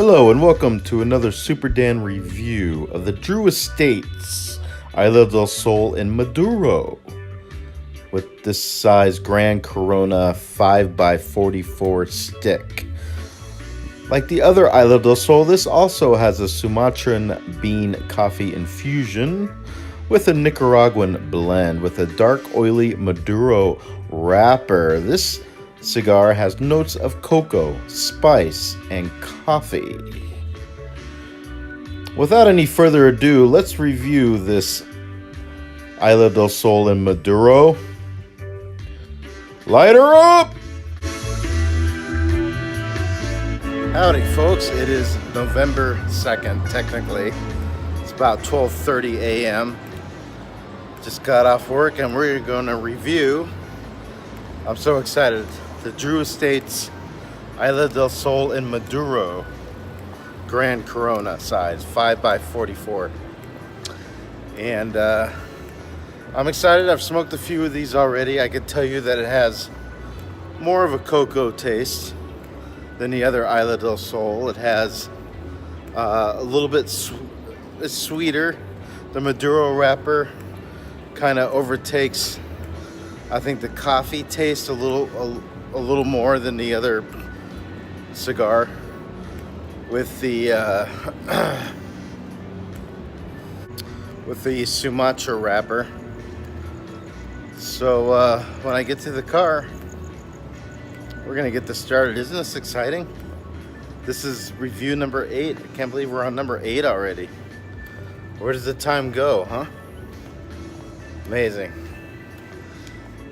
Hello and welcome to another Superdan review of the Drew Estates Isla del Sol in Maduro with this size Gran Corona 5x44 stick. Like the other Isla del Sol, this also has a Sumatran bean coffee infusion with a Nicaraguan blend with a dark oily Maduro wrapper. This cigar has notes of cocoa, spice, and coffee. Without any further ado, let's review this Isla del Sol in Maduro. Light her up! Howdy folks, it is November 2nd technically. It's about 12:30 a.m. Just got off work and we're going to review, I'm so excited, the Drew Estates Isla del Sol in Maduro Gran Corona size 5x44. And I'm excited. I've smoked a few of these already. I can tell you that it has more of a cocoa taste than the other Isla del Sol. It has a little bit it's sweeter. The Maduro wrapper kind of overtakes, I think, the coffee taste a little more than the other cigar with the with the Sumatra wrapper. So when I get to the car, we're gonna get this started. Isn't this exciting? This is review number 8. I can't believe we're on number 8 already. Where does the time go, huh? Amazing.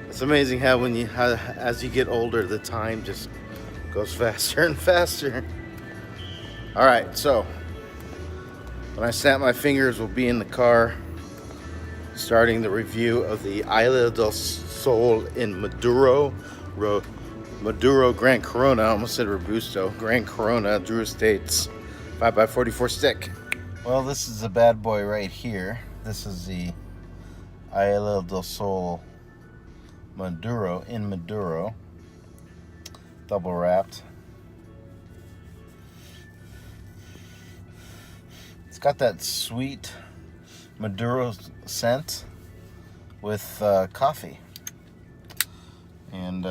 It's amazing how as you get older, the time just goes faster and faster. All right, so when I snap my fingers, we'll be in the car starting the review of the Isla del Sol in Maduro Gran Corona. I almost said Robusto. Gran Corona Drew Estates 5x44 stick. Well, this is the bad boy right here. This is the Isla del Sol Maduro in Maduro, double wrapped. It's got that sweet Maduro scent with coffee. And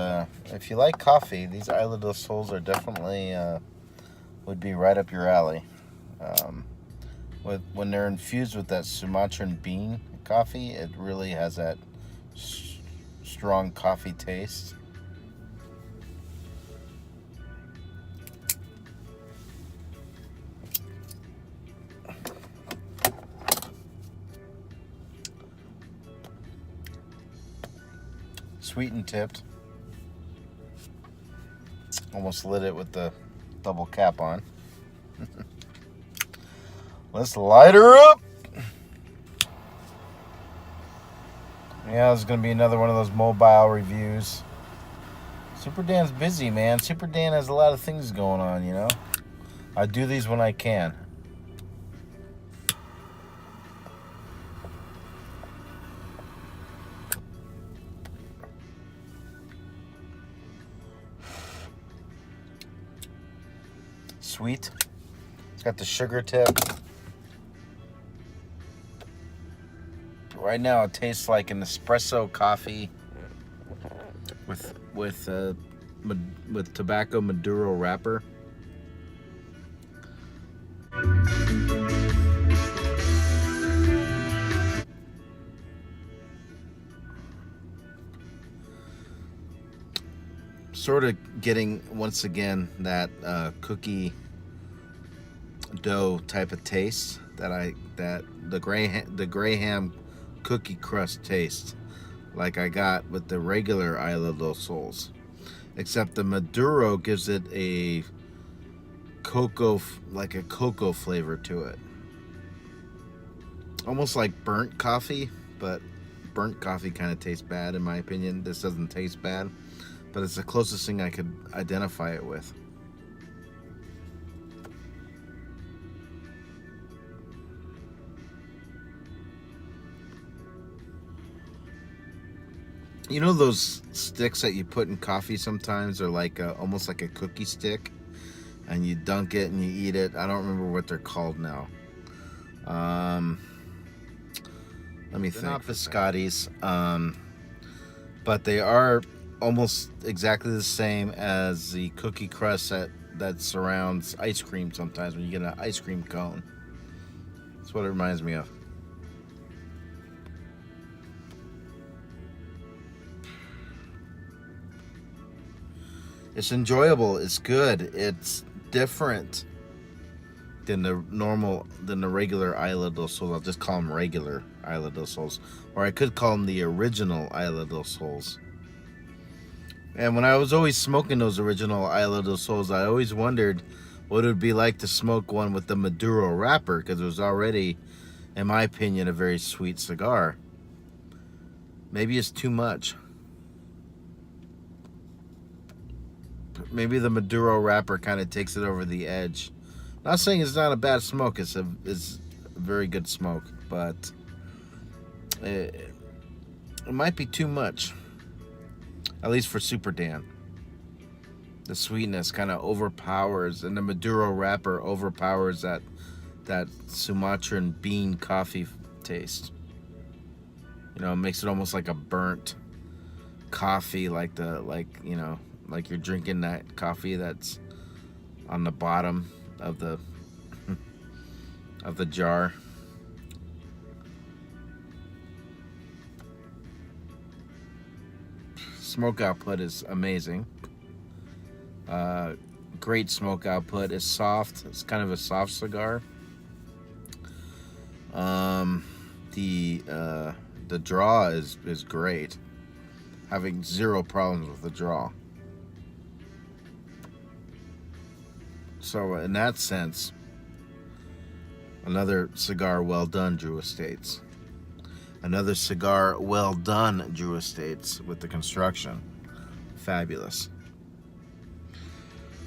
if you like coffee, these Isla del Sols are definitely would be right up your alley. When they're infused with that Sumatran bean coffee, it really has that strong coffee taste. Sweet and tipped. Almost lit it with the double cap on. Let's light her up. Yeah, this is going to be another one of those mobile reviews. Superdan's busy, man. Superdan has a lot of things going on, you know. I do these when I can. Sweet. It's got the sugar tip. Right now it tastes like an espresso coffee with tobacco Maduro wrapper. Sort of getting once again that cookie dough type of taste that the Graham cookie crust taste like I got with the regular Isla del Sols, except the Maduro gives it a cocoa flavor to it, almost like burnt coffee, but burnt coffee kind of tastes bad in my opinion. This doesn't taste bad, but it's the closest thing I could identify it with. You know those sticks that you put in coffee sometimes are like almost like a cookie stick, and you dunk it and you eat it. I don't remember what they're called now. Let me think. They're not biscottis, but they are almost exactly the same as the cookie crust that surrounds ice cream sometimes when you get an ice cream cone. That's what it reminds me of. It's enjoyable. It's good. It's different than the regular Isla del Sol. I'll just call them regular Isla del Sols, or I could call them the original Isla del Sols. And when I was always smoking those original Isla del Sols, I always wondered what it would be like to smoke one with the Maduro wrapper, because it was already, in my opinion, a very sweet cigar. Maybe it's too much. Maybe the Maduro wrapper kind of takes it over the edge. Not saying it's not a bad smoke. It's a very good smoke, but it might be too much. At least for Superdan. The sweetness kind of overpowers, and the Maduro wrapper overpowers that Sumatran bean coffee taste. You know, it makes it almost like a burnt coffee, like you're drinking that coffee that's on the bottom of the jar. Smoke output is amazing. Great smoke output. It's soft. It's kind of a soft cigar. The draw is great. Having zero problems with the draw. So in that sense, another cigar well done, Drew Estates. Another cigar well done, Drew Estates, with the construction. Fabulous.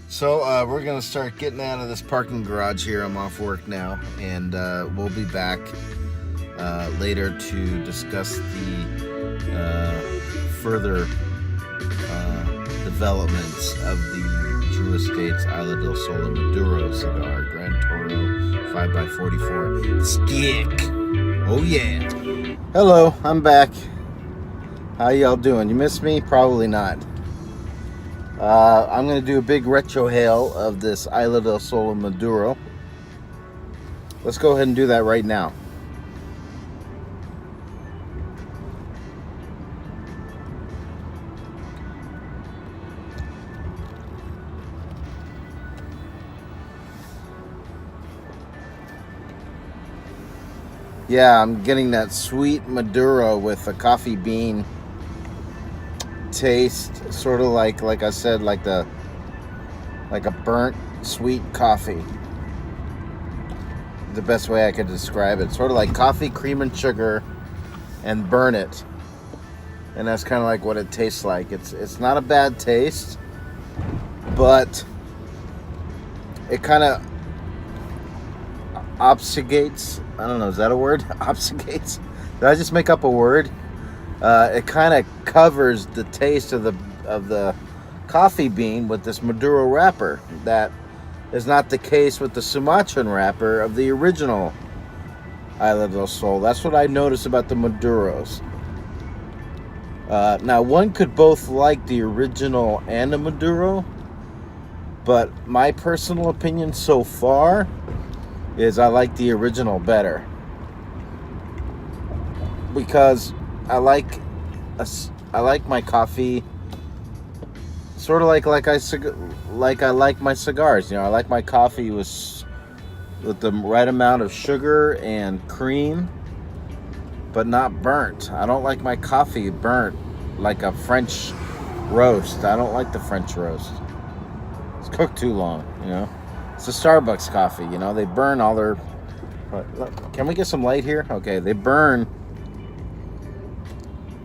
So we're going to start getting out of this parking garage here. I'm off work now, and we'll be back later to discuss the further developments of the Drew Estates Isla del Sol and Maduro cigar, Gran Toro 5x44 Stick. Oh yeah. Hello, I'm back. How y'all doing? You missed me? Probably not. I'm going to do a big retro hail of this Isla del Sol and Maduro. Let's go ahead and do that right now. Yeah, I'm getting that sweet Maduro with a coffee bean taste, sort of like I said, like a burnt sweet coffee. The best way I could describe it. Sort of like coffee, cream, and sugar, and burn it. And that's kind of like what it tastes like. It's not a bad taste, but it kind of obfuscates. I don't know, is that a word? Obfuscates? Did I just make up a word? It kind of covers the taste of the coffee bean with this Maduro wrapper. That is not the case with the Sumatran wrapper of the original Isla del Sol. That's what I noticed about the Maduros. Now, one could both like the original and the Maduro, but my personal opinion so far is I like the original better, because I like my coffee sort of like I like my cigars. You know, I like my coffee with the right amount of sugar and cream, but not burnt. I don't like my coffee burnt like a French roast. I don't like the French roast. It's cooked too long, you know. It's a Starbucks coffee, you know. They burn all their... Can we get some light here? Okay, they burn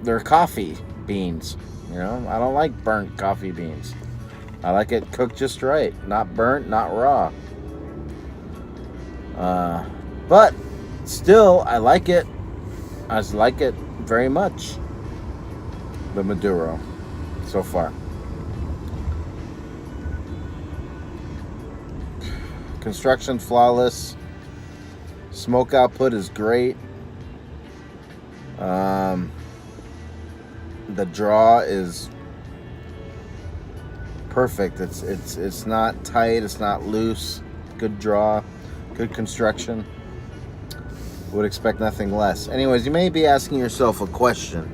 their coffee beans, you know. I don't like burnt coffee beans. I like it cooked just right. Not burnt, not raw. But still, I like it. I like it very much. The Maduro, so far. Construction flawless. Smoke output is great. The draw is perfect. It's not tight. It's not loose. Good draw. Good construction. Would expect nothing less. Anyways, you may be asking yourself a question.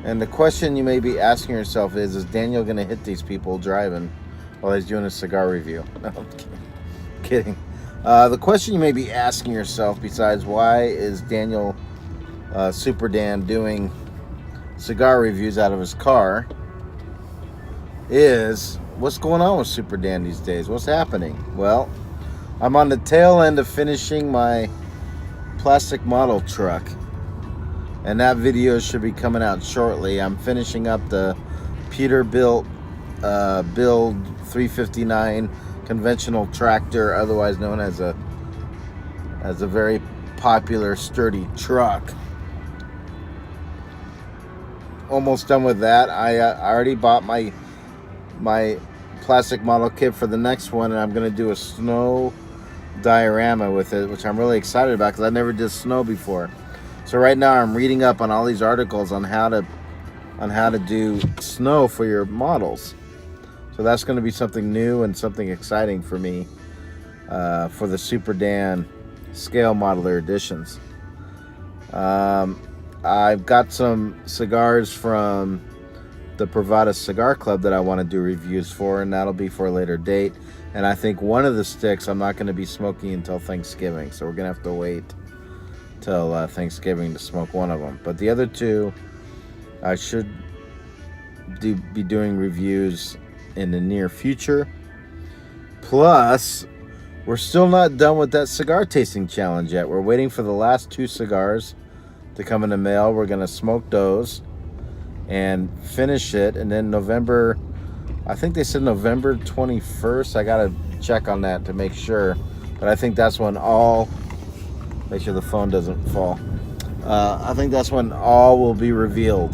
And the question you may be asking yourself is Daniel going to hit these people driving while he's doing a cigar review? No, I'm kidding. The question you may be asking yourself, besides why is Daniel Superdan doing cigar reviews out of his car, is what's going on with Superdan these days? What's happening? Well, I'm on the tail end of finishing my plastic model truck, and that video should be coming out shortly. I'm finishing up the Peterbilt build 359 conventional tractor, otherwise known as a very popular sturdy truck. Almost done with that. I already bought my plastic model kit for the next one, and I'm going to do a snow diorama with it, which I'm really excited about because I never did snow before. So right now I'm reading up on all these articles on how to do snow for your models. So that's going to be something new and something exciting for me for the Superdan scale modeler editions. I've got some cigars from the Privada Cigar Club that I want to do reviews for, and that'll be for a later date. And I think one of the sticks I'm not going to be smoking until Thanksgiving, so we're going to have to wait till Thanksgiving to smoke one of them. But the other two, I should be doing reviews in the near future. Plus, we're still not done with that cigar tasting challenge yet. We're waiting for the last 2 cigars to come in the mail. We're going to smoke those and finish it, and then November, I think they said November 21st. I gotta check on that to make sure, but I think that's when make sure the phone doesn't fall. I think that's when all will be revealed,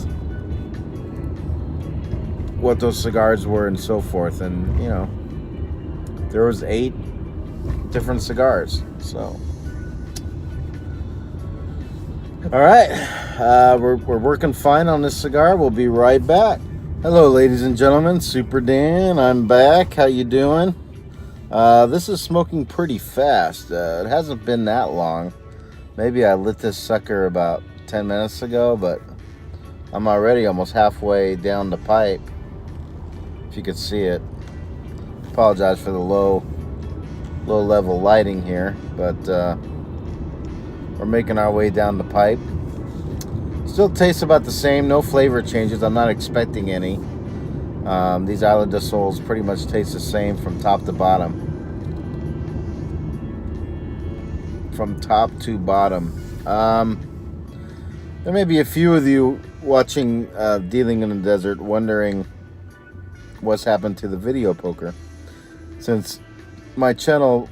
what those cigars were and so forth. And you know, there was 8 different cigars. So all right, we're working fine on this cigar. We'll be right back. Hello, ladies and gentlemen. Superdan, I'm back. How you doing? This is smoking pretty fast. It hasn't been that long. Maybe I lit this sucker about 10 minutes ago, but I'm already almost halfway down the pipe, if you could see it. Apologize for the low level lighting here, but we're making our way down the pipe. Still tastes about the same, no flavor changes. I'm not expecting any. These Isla del Sols pretty much taste the same from top to bottom. From top to bottom. There may be a few of you watching Dealing in the Desert wondering what's happened to the video poker, since my channel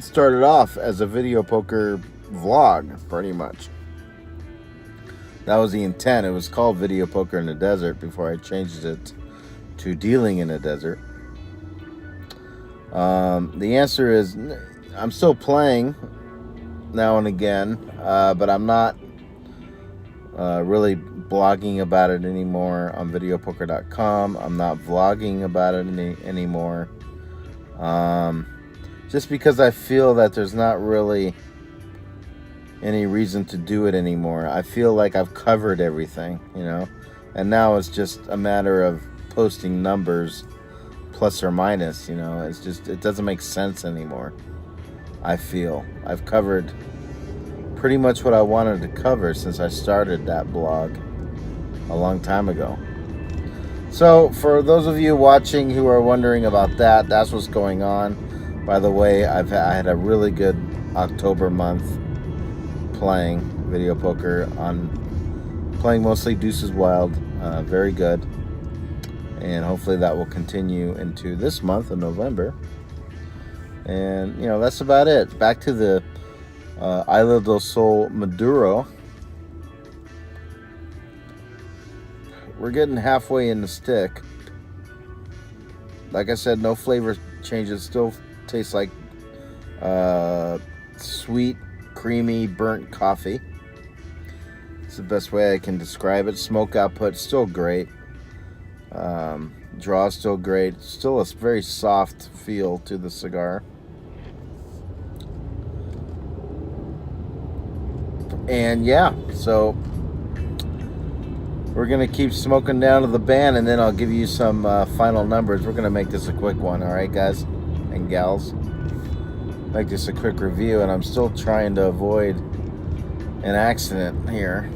started off as a video poker vlog, pretty much. That was the intent. It was called Video Poker in the Desert before I changed it to Dealing in the Desert. The answer is I'm still playing now and again, but I'm not really blogging about it anymore on videopoker.com. I'm not vlogging about it anymore. Just because I feel that there's not really any reason to do it anymore. I feel like I've covered everything, you know, and now it's just a matter of posting numbers plus or minus, you know. It's just, it doesn't make sense anymore. I feel I've covered pretty much what I wanted to cover since I started that blog a long time ago. So for those of you watching who are wondering about that, that's what's going on. By the way, I had a really good October month playing video poker, playing mostly Deuces Wild. Very good, and hopefully that will continue into this month of November. And you know, that's about it. Back to the Isla del Sol Maduro. We're getting halfway in the stick. Like I said, no flavor changes. Still tastes like sweet, creamy, burnt coffee. It's the best way I can describe it. Smoke output still great. Draw still great. Still a very soft feel to the cigar. And yeah, so we're going to keep smoking down to the band, and then I'll give you some final numbers. We're going to make this a quick one, all right, guys and gals? Make this a quick review, and I'm still trying to avoid an accident here.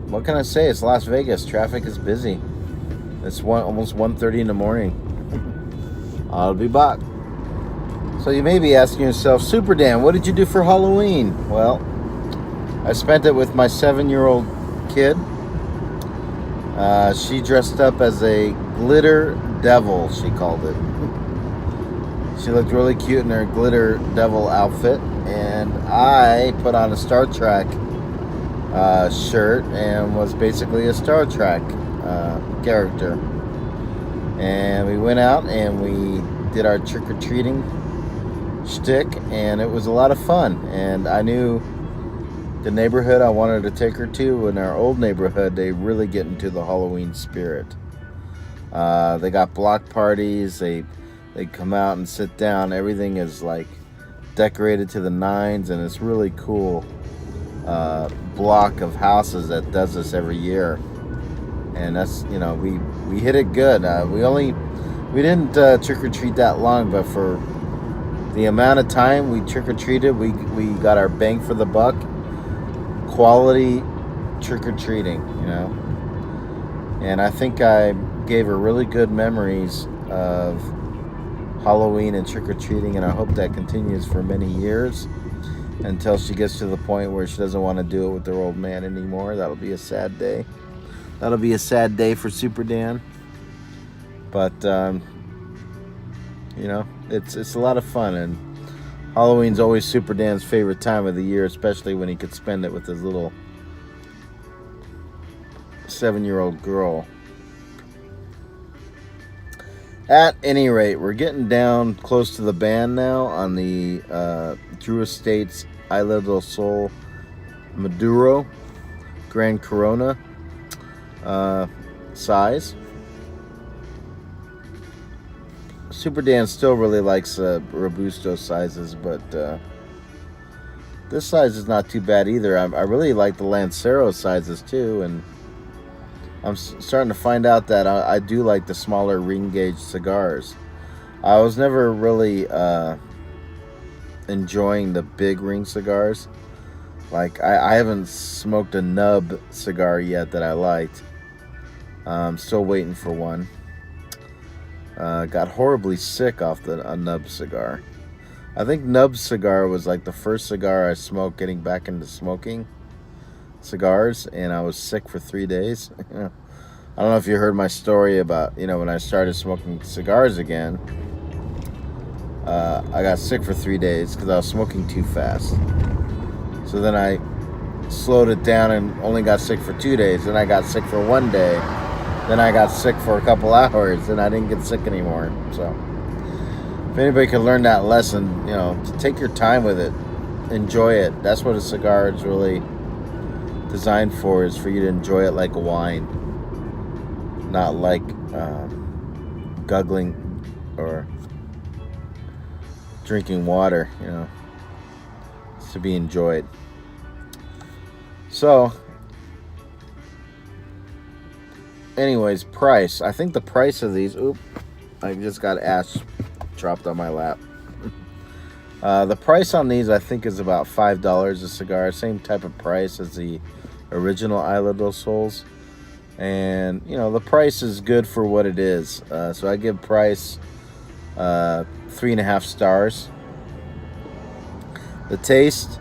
What can I say? It's Las Vegas. Traffic is busy. It's almost 1:30 in the morning. I'll be back. So you may be asking yourself, Superdan, what did you do for Halloween? Well, I spent it with my 7-year-old kid. She dressed up as a glitter devil, she called it. She looked really cute in her glitter devil outfit. And I put on a Star Trek shirt and was basically a Star Trek character. And we went out and we did our trick-or-treating shtick, and it was a lot of fun. And I knew the neighborhood I wanted to take her to, in our old neighborhood, they really get into the Halloween spirit. They got block parties, they come out and sit down. Everything is like decorated to the nines, and it's really cool block of houses that does this every year. And that's, you know, we hit it good. We didn't trick-or-treat that long, but for the amount of time we trick-or-treated, we got our bang for the buck. Quality trick-or-treating, you know. And I think I gave her really good memories of Halloween and trick-or-treating, and I hope that continues for many years until she gets to the point where she doesn't want to do it with her old man anymore. That'll be a sad day. That'll be a sad day for Superdan. But you know, it's a lot of fun, and Halloween's always Superdan's favorite time of the year, especially when he could spend it with his little 7-year-old girl. At any rate, we're getting down close to the band now on the Estates Isla Del Sol Maduro Gran Corona size. Superdan still really likes Robusto sizes, but this size is not too bad either. I really like the Lancero sizes too, and I'm starting to find out that I do like the smaller ring gauge cigars. I was never really enjoying the big ring cigars. Like, I haven't smoked a nub cigar yet that I liked. I'm still waiting for one. Got horribly sick off a nub cigar. I think nub cigar was like the first cigar I smoked getting back into smoking cigars, and I was sick for 3 days. I don't know if you heard my story about, you know, when I started smoking cigars again. I got sick for 3 days because I was smoking too fast. So then I slowed it down and only got sick for 2 days. Then I got sick for 1 day. Then I got sick for a couple hours, and I didn't get sick anymore. So if anybody can learn that lesson, you know, to take your time with it, enjoy it. That's what a cigar is really designed for, is for you to enjoy it like a wine, not like guggling or drinking water. You know, it's to be enjoyed. So anyways, price. I think the price of these, I just got ash dropped on my lap. The price on these, I think, is about $5 a cigar. Same type of price as the original Isla del Sols. And, you know, the price is good for what it is. So I give price 3.5 stars. The taste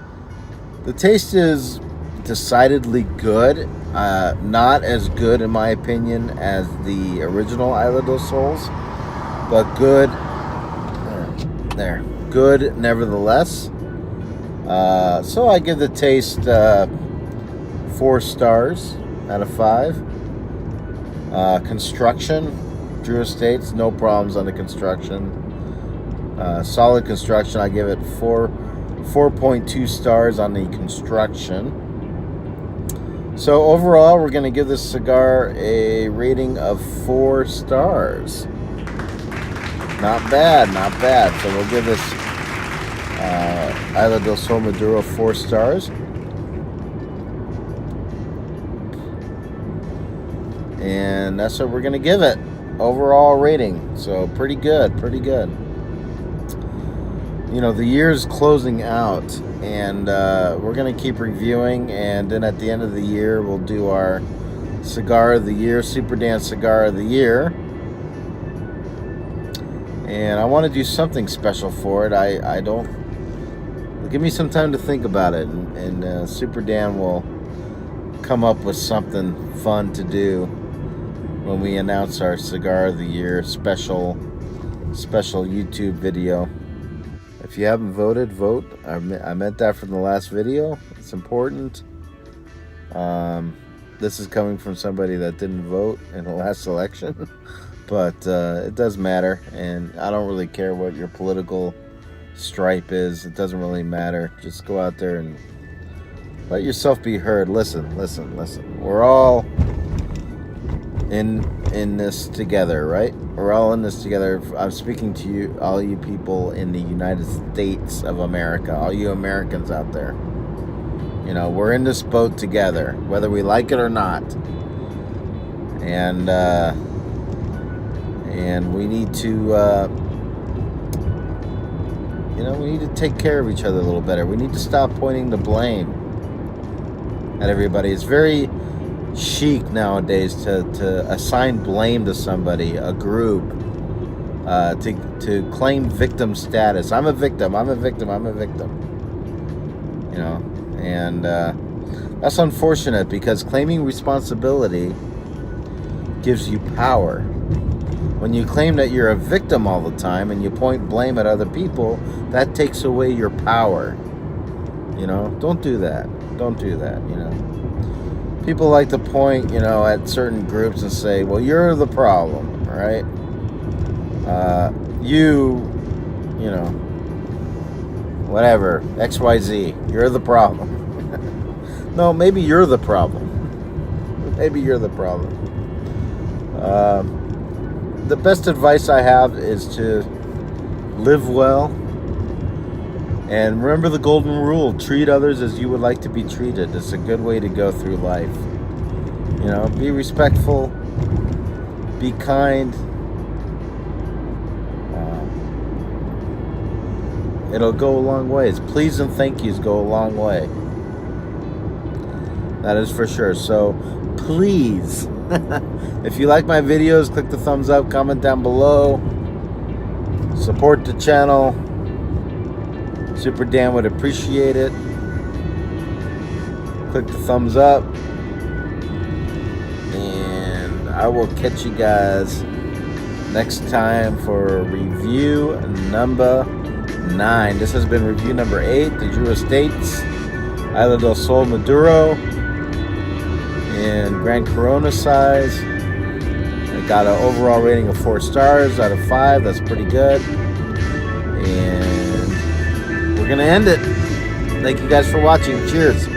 is decidedly good. Not as good, in my opinion, as the original Isla del Sols, but good. Good nevertheless. So I give the taste 4 stars out of 5. Construction, Drew Estates, no problems on the construction. Solid construction. I give it 4.2 stars on the construction. So overall, we're going to give this cigar a rating of 4 stars. Not bad, not bad. So we'll give this Isla del Sol Maduro 4 stars. And that's what we're going to give it. Overall rating. So pretty good, pretty good. You know, the year's closing out, and we're going to keep reviewing, and then at the end of the year, we'll do our Cigar of the Year, Superdan Cigar of the Year. And I want to do something special for it. I don't... Give me some time to think about it, and Superdan will come up with something fun to do when we announce our Cigar of the Year special YouTube video. If you haven't voted, vote. I meant that from the last video. It's important. This is coming from somebody that didn't vote in the last election. But it does matter. And I don't really care what your political stripe is. It doesn't really matter. Just go out there and let yourself be heard. Listen, listen, listen. We're all in this together, right? We're all in this together. I'm speaking to you, all you people in the United States of America, all you Americans out there. You know, we're in this boat together, whether we like it or not. And we need to, you know, we need to take care of each other a little better. We need to stop pointing the blame at everybody. It's very chic nowadays to assign blame to somebody, a group, to claim victim status. I'm a victim, I'm a victim, I'm a victim. You know, and that's unfortunate, because claiming responsibility gives you power. When you claim that you're a victim all the time and you point blame at other people, that takes away your power. You know, don't do that. Don't do that, you know. People like to point, you know, at certain groups and say, well, you're the problem, right? You know, whatever, XYZ, you're the problem. No, maybe you're the problem. Maybe you're the problem. The best advice I have is to live well. And remember the golden rule, treat others as you would like to be treated. It's a good way to go through life. You know, be respectful, be kind. It'll go a long ways. Please and thank yous go a long way. That is for sure. So please, if you like my videos, click the thumbs up, comment down below, support the channel. Superdan would appreciate it. Click the thumbs up. And I will catch you guys next time for review number 9. This has been review number 8. The Drew Estates Isla del Sol Maduro in Gran Corona size. I got an overall rating of 4 stars out of 5. That's pretty good. And we're gonna end it. Thank you guys for watching. Cheers.